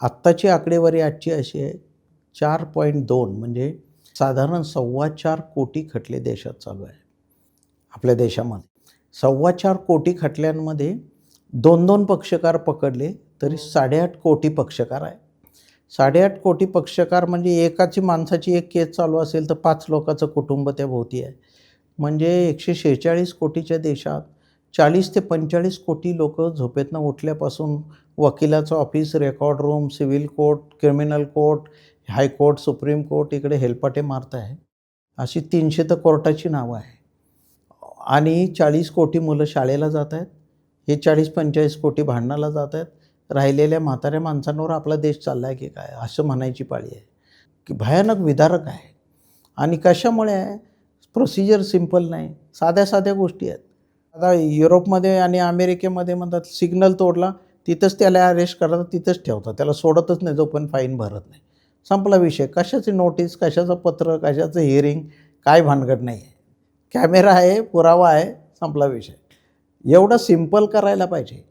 आत्ताची आकडेवारी आजची अशी आहे 4.2 म्हणजे साधारण 4.25 कोटी खटले देशात चालू आहे. आपल्या देशामध्ये 4.25 कोटी खटल्यांमध्ये 2-2 पक्षकार पकडले तरी 8.5 कोटी पक्षकार आहे. 8.5 कोटी पक्षकार म्हणजे एकाची माणसाची एक केस चालू असेल तर 5 लोकांचं कुटुंब त्या भोवती आहे. म्हणजे 146 कोटीच्या देशात 40 ते 45 कोटी लोकं झोपेतनं उठल्यापासून वकिलाचं office, record room, civil court, criminal court, high court, supreme court इकडे हेलपाटे मारत आहे. अशी 300 तर कोर्टाची नावं आहे. आणि 40 कोटी मुलं शाळेला जात आहेत. हे 40-45 कोटी भांडणाला जात आहेत. राहिलेल्या म्हाताऱ्या माणसांवर आपला देश चालला आहे की काय असं म्हणायची पाळी आहे. की भयानक विदारक आहे. आणि कशामुळे आहे? प्रोसिजर सिंपल नाही. साध्या गोष्टी आहेत. आता युरोपमध्ये आणि अमेरिकेमध्ये म्हणतात सिग्नल तोडला तिथंच त्याला अरेस्ट करतात, तिथंच ठेवतात. त्याला सोडतच नाही जोपर्यंत फाईन भरत नाही. संपला विषय. कशाची नोटीस, कशाचं पत्र, कशाचं हिअरिंग, काय भानगड नाही आहे. कॅमेरा आहे, पुरावा आहे, संपला विषय. एवढं सिंपल करायला पाहिजे.